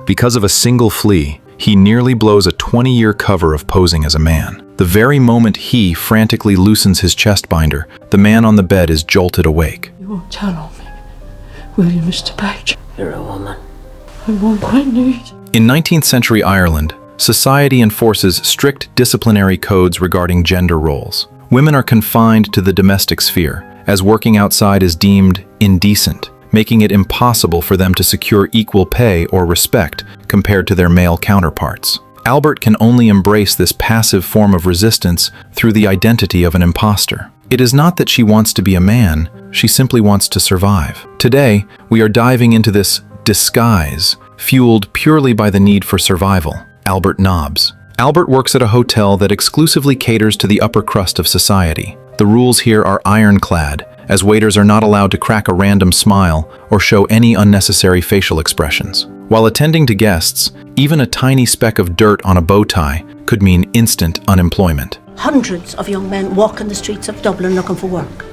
Because of a single flea, he nearly blows a 20-year cover of posing as a man. The very moment he frantically loosens his chest binder, the man on the bed is jolted awake. You won't tell on me, will you, Mr. Page? You're a woman. I'm on my knees. In 19th century Ireland, society enforces strict disciplinary codes regarding gender roles. Women are confined to the domestic sphere, as working outside is deemed indecent, making it impossible for them to secure equal pay or respect compared to their male counterparts. Albert can only embrace this passive form of resistance through the identity of an imposter. It is not that she wants to be a man, she simply wants to survive. Today, we are diving into this disguise, fueled purely by the need for survival. Albert Nobbs. Albert works at a hotel that exclusively caters to the upper crust of society. The rules here are ironclad, as waiters are not allowed to crack a random smile or show any unnecessary facial expressions. While attending to guests, even a tiny speck of dirt on a bow tie could mean instant unemployment. Hundreds of young men walk in the streets of Dublin looking for work.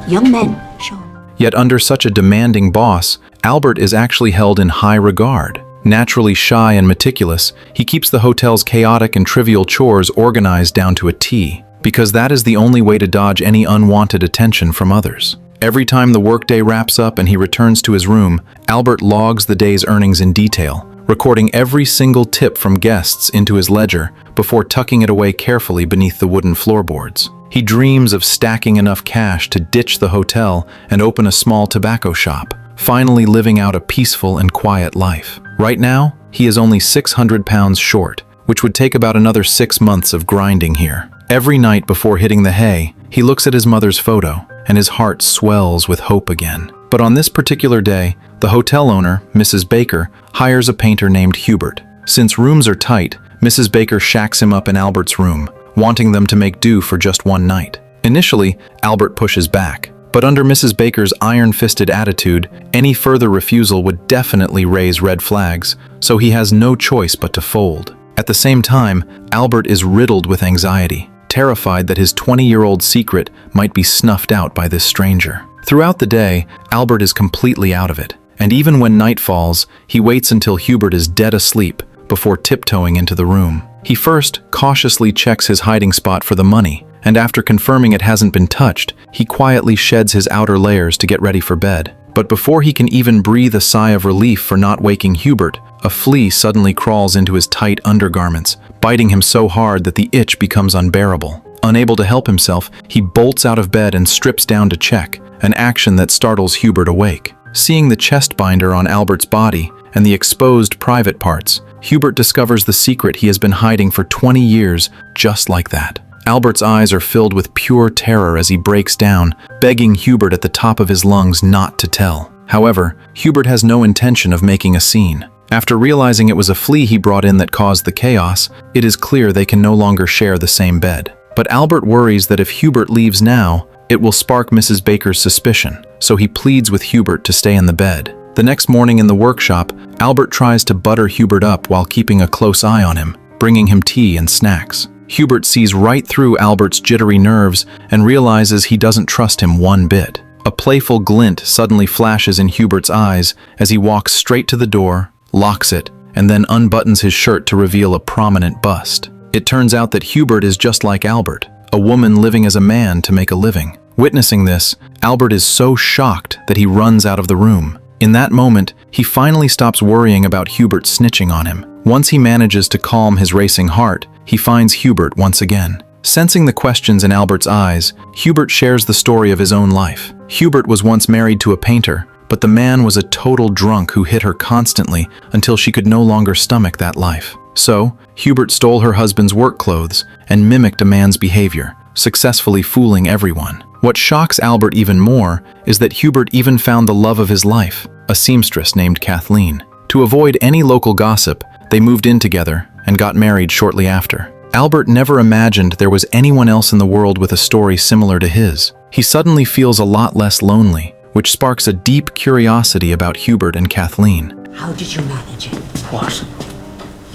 Young men, sure. Yet under such a demanding boss, Albert is actually held in high regard. Naturally shy and meticulous, he keeps the hotel's chaotic and trivial chores organized down to a T, because that is the only way to dodge any unwanted attention from others. Every time the workday wraps up and he returns to his room, Albert logs the day's earnings in detail, recording every single tip from guests into his ledger before tucking it away carefully beneath the wooden floorboards. He dreams of stacking enough cash to ditch the hotel and open a small tobacco shop, finally living out a peaceful and quiet life. Right now, he is only 600 pounds short, which would take about another 6 months of grinding here. Every night before hitting the hay, he looks at his mother's photo, and his heart swells with hope again. But on this particular day, the hotel owner, Mrs. Baker, hires a painter named Hubert. Since rooms are tight, Mrs. Baker shacks him up in Albert's room, wanting them to make do for just one night. Initially, Albert pushes back, but under Mrs. Baker's iron-fisted attitude, any further refusal would definitely raise red flags, so he has no choice but to fold. At the same time, Albert is riddled with anxiety, terrified that his 20-year-old secret might be snuffed out by this stranger. Throughout the day, Albert is completely out of it, and even when night falls, he waits until Hubert is dead asleep before tiptoeing into the room. He first cautiously checks his hiding spot for the money, and after confirming it hasn't been touched, he quietly sheds his outer layers to get ready for bed. But before he can even breathe a sigh of relief for not waking Hubert, a flea suddenly crawls into his tight undergarments, biting him so hard that the itch becomes unbearable. Unable to help himself, he bolts out of bed and strips down to check, an action that startles Hubert awake. Seeing the chest binder on Albert's body and the exposed private parts, Hubert discovers the secret he has been hiding for 20 years, just like that. Albert's eyes are filled with pure terror as he breaks down, begging Hubert at the top of his lungs not to tell. However, Hubert has no intention of making a scene. After realizing it was a flea he brought in that caused the chaos, it is clear they can no longer share the same bed. But Albert worries that if Hubert leaves now, it will spark Mrs. Baker's suspicion, so he pleads with Hubert to stay in the bed. The next morning in the workshop, Albert tries to butter Hubert up while keeping a close eye on him, bringing him tea and snacks. Hubert sees right through Albert's jittery nerves and realizes he doesn't trust him one bit. A playful glint suddenly flashes in Hubert's eyes as he walks straight to the door, locks it, and then unbuttons his shirt to reveal a prominent bust. It turns out that Hubert is just like Albert, a woman living as a man to make a living. Witnessing this, Albert is so shocked that he runs out of the room. In that moment, he finally stops worrying about Hubert snitching on him. Once he manages to calm his racing heart, he finds Hubert once again. Sensing the questions in Albert's eyes, Hubert shares the story of his own life. Hubert was once married to a painter, but the man was a total drunk who hit her constantly until she could no longer stomach that life. So, Hubert stole her husband's work clothes and mimicked a man's behavior, successfully fooling everyone. What shocks Albert even more is that Hubert even found the love of his life, a seamstress named Kathleen. To avoid any local gossip, they moved in together and got married shortly after. Albert never imagined there was anyone else in the world with a story similar to his. He suddenly feels a lot less lonely, which sparks a deep curiosity about Hubert and Kathleen. How did you manage it? What?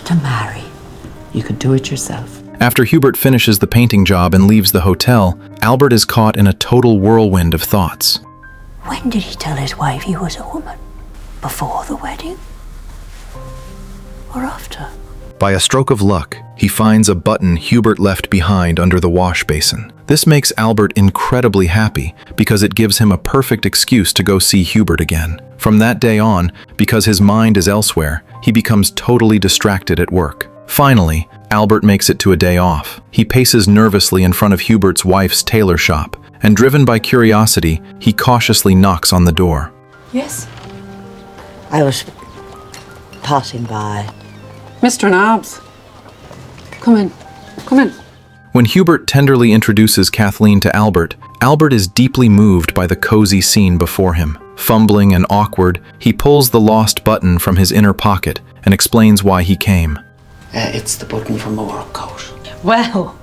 To marry. You could do it yourself. After Hubert finishes the painting job and leaves the hotel, Albert is caught in a total whirlwind of thoughts. When did he tell his wife he was a woman? Before the wedding? We're off to. By a stroke of luck, he finds a button Hubert left behind under the wash basin. This makes Albert incredibly happy because it gives him a perfect excuse to go see Hubert again. From that day on, because his mind is elsewhere, he becomes totally distracted at work. Finally, Albert makes it to a day off. He paces nervously in front of Hubert's wife's tailor shop, and driven by curiosity, he cautiously knocks on the door. Yes? I was passing by. Mr. Nobbs. Come in. Come in. When Hubert tenderly introduces Kathleen to Albert, Albert is deeply moved by the cozy scene before him. Fumbling and awkward, he pulls the lost button from his inner pocket and explains why he came. It's the button from my work coat. Well,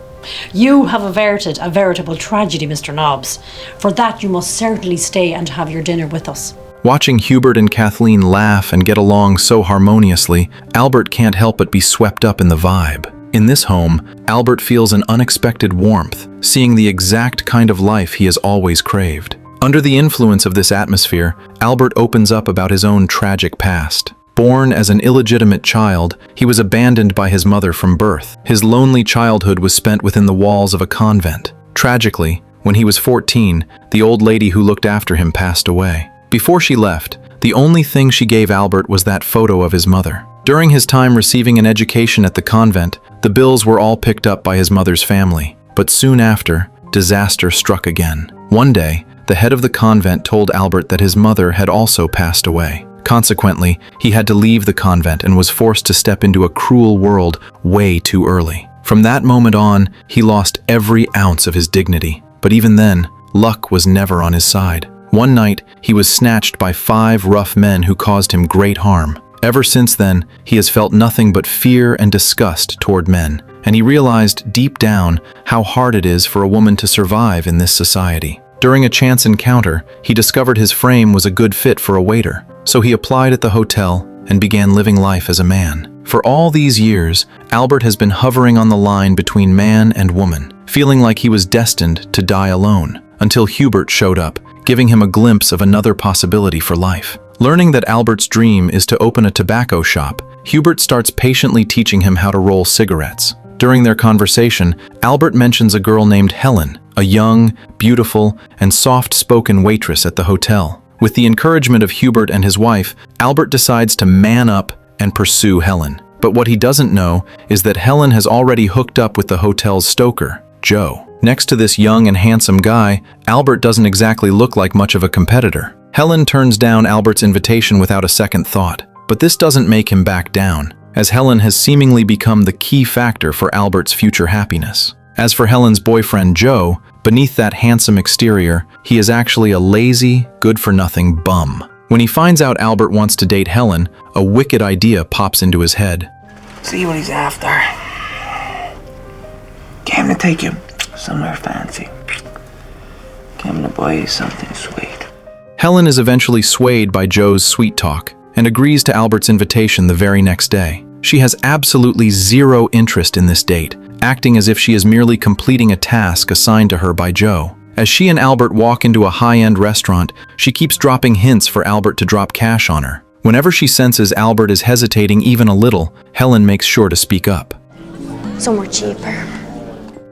you have averted a veritable tragedy, Mr. Nobbs. For that, you must certainly stay and have your dinner with us. Watching Hubert and Kathleen laugh and get along so harmoniously, Albert can't help but be swept up in the vibe. In this home, Albert feels an unexpected warmth, seeing the exact kind of life he has always craved. Under the influence of this atmosphere, Albert opens up about his own tragic past. Born as an illegitimate child, he was abandoned by his mother from birth. His lonely childhood was spent within the walls of a convent. Tragically, when he was 14, the old lady who looked after him passed away. Before she left, the only thing she gave Albert was that photo of his mother. During his time receiving an education at the convent, the bills were all picked up by his mother's family. But soon after, disaster struck again. One day, the head of the convent told Albert that his mother had also passed away. Consequently, he had to leave the convent and was forced to step into a cruel world way too early. From that moment on, he lost every ounce of his dignity. But even then, luck was never on his side. One night, he was snatched by 5 rough men who caused him great harm. Ever since then, he has felt nothing but fear and disgust toward men, and he realized deep down how hard it is for a woman to survive in this society. During a chance encounter, he discovered his frame was a good fit for a waiter, so he applied at the hotel and began living life as a man. For all these years, Albert has been hovering on the line between man and woman, feeling like he was destined to die alone, until Hubert showed up, giving him a glimpse of another possibility for life. Learning that Albert's dream is to open a tobacco shop, Hubert starts patiently teaching him how to roll cigarettes. During their conversation, Albert mentions a girl named Helen, a young, beautiful, and soft-spoken waitress at the hotel. With the encouragement of Hubert and his wife, Albert decides to man up and pursue Helen. But what he doesn't know is that Helen has already hooked up with the hotel's stoker, Joe. Next to this young and handsome guy, Albert doesn't exactly look like much of a competitor. Helen turns down Albert's invitation without a second thought. But this doesn't make him back down, as Helen has seemingly become the key factor for Albert's future happiness. As for Helen's boyfriend Joe, beneath that handsome exterior, he is actually a lazy, good-for-nothing bum. When he finds out Albert wants to date Helen, a wicked idea pops into his head. See what he's after. Came to take you somewhere fancy. Came to buy you something sweet. Helen is eventually swayed by Joe's sweet talk and agrees to Albert's invitation the very next day. She has absolutely zero interest in this date, acting as if she is merely completing a task assigned to her by Joe. As she and Albert walk into a high-end restaurant, she keeps dropping hints for Albert to drop cash on her. Whenever she senses Albert is hesitating even a little, Helen makes sure to speak up. Somewhere cheaper.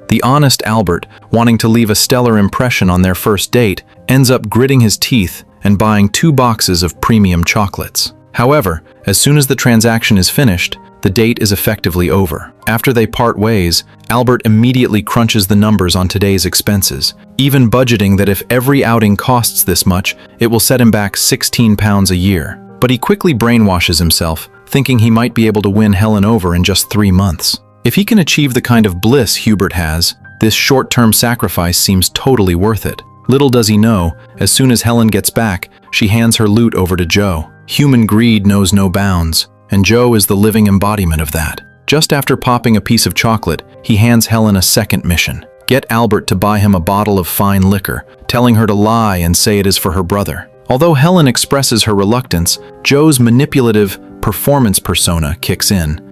The honest Albert, wanting to leave a stellar impression on their first date, ends up gritting his teeth and buying 2 boxes of premium chocolates. However, as soon as the transaction is finished, the date is effectively over. After they part ways, Albert immediately crunches the numbers on today's expenses, even budgeting that if every outing costs this much, it will set him back £16 a year. But he quickly brainwashes himself, thinking he might be able to win Helen over in just 3 months. If he can achieve the kind of bliss Hubert has, this short-term sacrifice seems totally worth it. Little does he know, as soon as Helen gets back, she hands her loot over to Joe. Human greed knows no bounds, and Joe is the living embodiment of that. Just after popping a piece of chocolate, he hands Helen a second mission. Get Albert to buy him a bottle of fine liquor, telling her to lie and say it is for her brother. Although Helen expresses her reluctance, Joe's manipulative performance persona kicks in.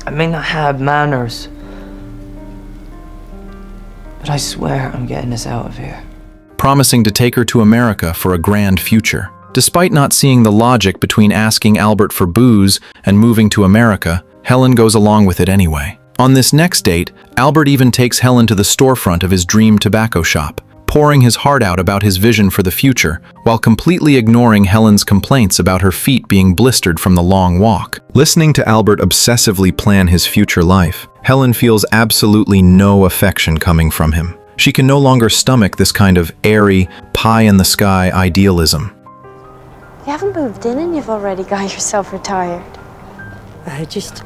I may not have manners, but I swear I'm getting us out of here. Promising to take her to America for a grand future. Despite not seeing the logic between asking Albert for booze and moving to America, Helen goes along with it anyway. On this next date, Albert even takes Helen to the storefront of his dream tobacco shop, pouring his heart out about his vision for the future, while completely ignoring Helen's complaints about her feet being blistered from the long walk. Listening to Albert obsessively plan his future life, Helen feels absolutely no affection coming from him. She can no longer stomach this kind of airy, pie-in-the-sky idealism. You haven't moved in and you've already got yourself retired. I just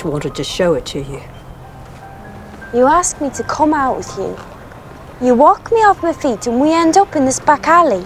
wanted to show it to you. You asked me to come out with you. You walk me off my feet and we end up in this back alley.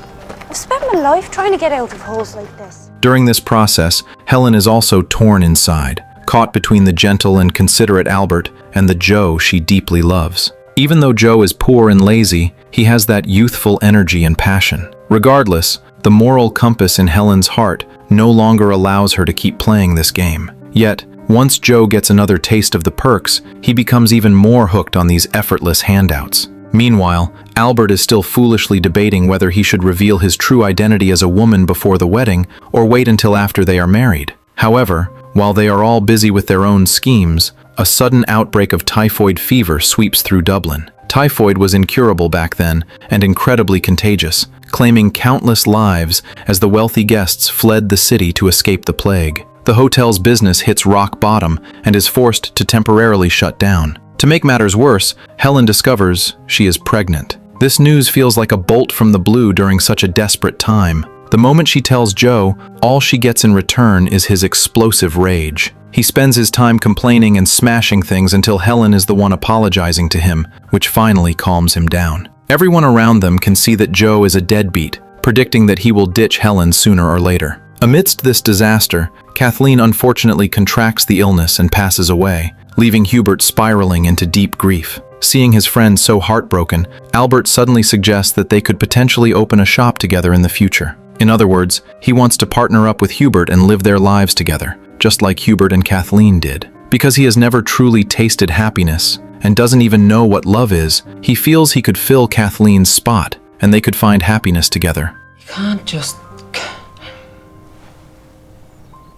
I've spent my life trying to get out of holes like this. During this process, Helen is also torn inside, caught between the gentle and considerate Albert and the Joe she deeply loves. Even though Joe is poor and lazy, he has that youthful energy and passion. Regardless, the moral compass in Helen's heart no longer allows her to keep playing this game. Yet, once Joe gets another taste of the perks, he becomes even more hooked on these effortless handouts. Meanwhile, Albert is still foolishly debating whether he should reveal his true identity as a woman before the wedding or wait until after they are married. However, while they are all busy with their own schemes, a sudden outbreak of typhoid fever sweeps through Dublin. Typhoid was incurable back then and incredibly contagious, claiming countless lives as the wealthy guests fled the city to escape the plague. The hotel's business hits rock bottom and is forced to temporarily shut down. To make matters worse, Helen discovers she is pregnant. This news feels like a bolt from the blue during such a desperate time. The moment she tells Joe, all she gets in return is his explosive rage. He spends his time complaining and smashing things until Helen is the one apologizing to him, which finally calms him down. Everyone around them can see that Joe is a deadbeat, predicting that he will ditch Helen sooner or later. Amidst this disaster, Kathleen unfortunately contracts the illness and passes away, leaving Hubert spiraling into deep grief. Seeing his friend so heartbroken, Albert suddenly suggests that they could potentially open a shop together in the future. In other words, he wants to partner up with Hubert and live their lives together, just like Hubert and Kathleen did. Because he has never truly tasted happiness and doesn't even know what love is, he feels he could fill Kathleen's spot and they could find happiness together. You can't just...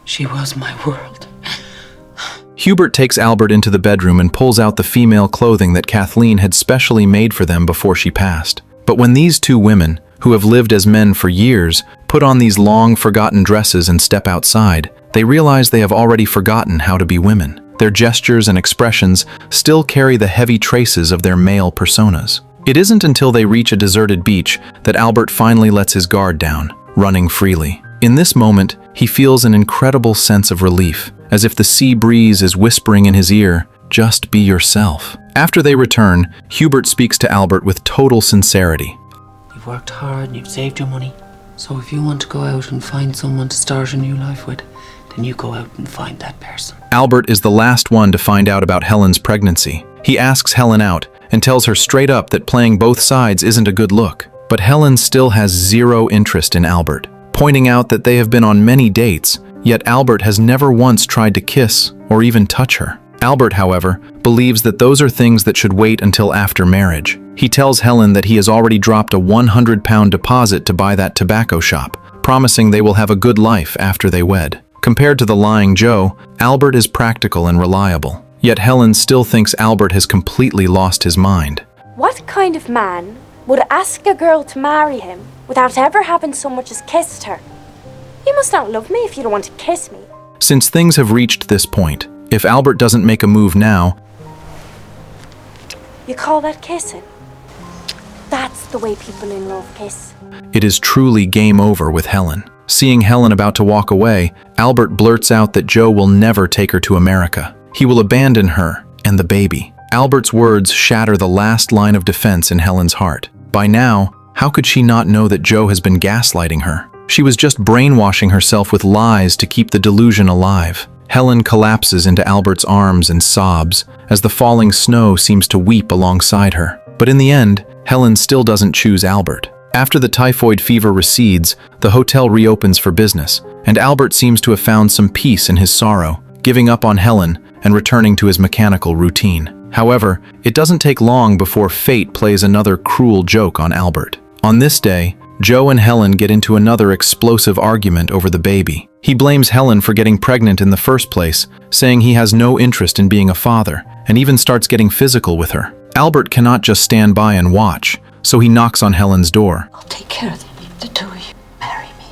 She was my world. Hubert takes Albert into the bedroom and pulls out the female clothing that Kathleen had specially made for them before she passed. But when these two women, who have lived as men for years, put on these long forgotten dresses and step outside, they realize they have already forgotten how to be women. Their gestures and expressions still carry the heavy traces of their male personas. It isn't until they reach a deserted beach that Albert finally lets his guard down, running freely. In this moment, he feels an incredible sense of relief, as if the sea breeze is whispering in his ear, "Just be yourself." After they return, Hubert speaks to Albert with total sincerity. You've worked hard and you've saved your money. So if you want to go out and find someone to start a new life with, then you go out and find that person. Albert is the last one to find out about Helen's pregnancy. He asks Helen out and tells her straight up that playing both sides isn't a good look. But Helen still has zero interest in Albert, pointing out that they have been on many dates, yet Albert has never once tried to kiss or even touch her. Albert, however, believes that those are things that should wait until after marriage. He tells Helen that he has already dropped a £100 deposit to buy that tobacco shop, promising they will have a good life after they wed. Compared to the lying Joe, Albert is practical and reliable. Yet Helen still thinks Albert has completely lost his mind. What kind of man would ask a girl to marry him without ever having so much as kissed her? You must not love me if you don't want to kiss me. Since things have reached this point, if Albert doesn't make a move now, You call that kissing? That's the way people in love kiss. it is truly game over with Helen. Seeing Helen about to walk away, Albert blurts out that Joe will never take her to America. He will abandon her and the baby. Albert's words shatter the last line of defense in Helen's heart. By now, how could she not know that Joe has been gaslighting her? She was just brainwashing herself with lies to keep the delusion alive. Helen collapses into Albert's arms and sobs as the falling snow seems to weep alongside her. But in the end, Helen still doesn't choose Albert. After the typhoid fever recedes, the hotel reopens for business, and Albert seems to have found some peace in his sorrow, giving up on Helen and returning to his mechanical routine. However, it doesn't take long before fate plays another cruel joke on Albert. On this day, Joe and Helen get into another explosive argument over the baby. He blames Helen for getting pregnant in the first place, saying he has no interest in being a father, and even starts getting physical with her. Albert cannot just stand by and watch, so he knocks on Helen's door. I'll take care of the two of you. Marry me.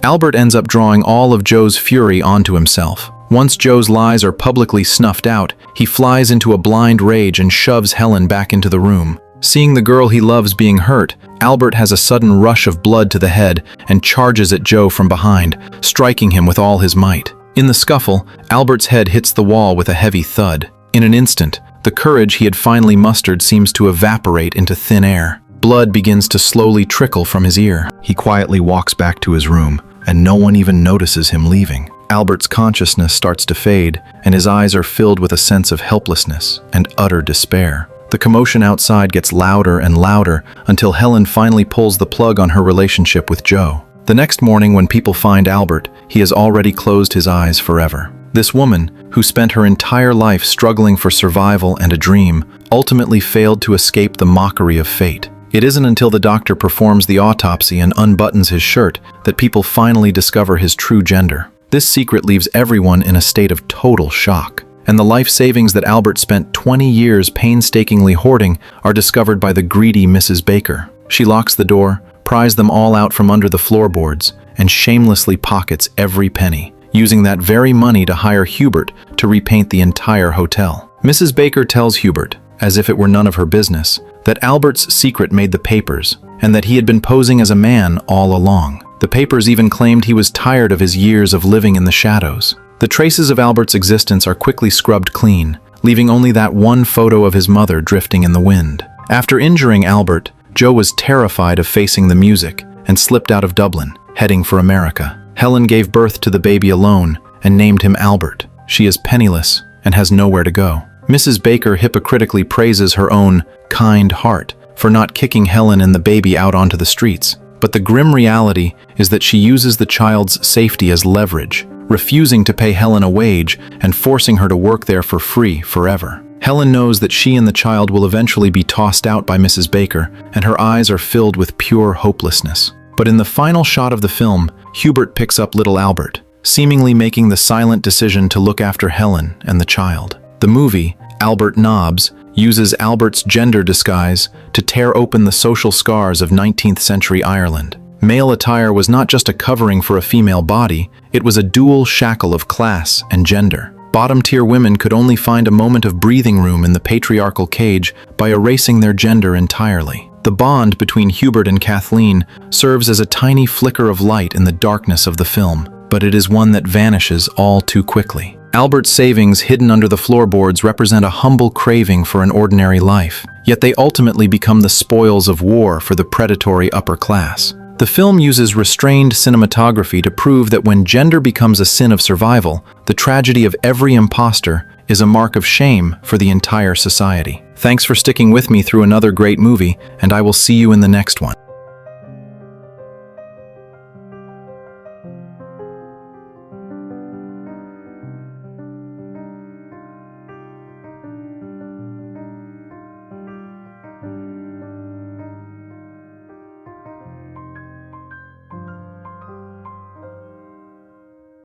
Albert ends up drawing all of Joe's fury onto himself. Once Joe's lies are publicly snuffed out, he flies into a blind rage and shoves Helen back into the room. Seeing the girl he loves being hurt, Albert has a sudden rush of blood to the head and charges at Joe from behind, striking him with all his might. In the scuffle, Albert's head hits the wall with a heavy thud. In an instant, the courage he had finally mustered seems to evaporate into thin air. Blood begins to slowly trickle from his ear. He quietly walks back to his room, and no one even notices him leaving. Albert's consciousness starts to fade, and his eyes are filled with a sense of helplessness and utter despair. The commotion outside gets louder and louder until Helen finally pulls the plug on her relationship with Joe. The next morning, when people find Albert, he has already closed his eyes forever. This woman, who spent her entire life struggling for survival and a dream, ultimately failed to escape the mockery of fate. It isn't until the doctor performs the autopsy and unbuttons his shirt that people finally discover his true gender. This secret leaves everyone in a state of total shock. And the life savings that Albert spent 20 years painstakingly hoarding are discovered by the greedy Mrs. Baker. She locks the door, pries them all out from under the floorboards, and shamelessly pockets every penny, using that very money to hire Hubert to repaint the entire hotel. Mrs. Baker tells Hubert, as if it were none of her business, that Albert's secret made the papers, and that he had been posing as a man all along. The papers even claimed he was tired of his years of living in the shadows. The traces of Albert's existence are quickly scrubbed clean, leaving only that one photo of his mother drifting in the wind. After injuring Albert, Joe was terrified of facing the music and slipped out of Dublin, heading for America. Helen gave birth to the baby alone and named him Albert. She is penniless and has nowhere to go. Mrs. Baker hypocritically praises her own kind heart for not kicking Helen and the baby out onto the streets. But the grim reality is that she uses the child's safety as leverage, refusing to pay Helen a wage and forcing her to work there for free forever. Helen knows that she and the child will eventually be tossed out by Mrs. Baker, and her eyes are filled with pure hopelessness. But in the final shot of the film, Hubert picks up little Albert, seemingly making the silent decision to look after Helen and the child. The movie, Albert Nobbs, uses Albert's gender disguise to tear open the social scars of 19th century Ireland. Male attire was not just a covering for a female body, it was a dual shackle of class and gender. Bottom-tier women could only find a moment of breathing room in the patriarchal cage by erasing their gender entirely. The bond between Hubert and Kathleen serves as a tiny flicker of light in the darkness of the film, but it is one that vanishes all too quickly. Albert's savings hidden under the floorboards represent a humble craving for an ordinary life, yet they ultimately become the spoils of war for the predatory upper class. The film uses restrained cinematography to prove that when gender becomes a sin of survival, the tragedy of every imposter is a mark of shame for the entire society. Thanks for sticking with me through another great movie, and I will see you in the next one.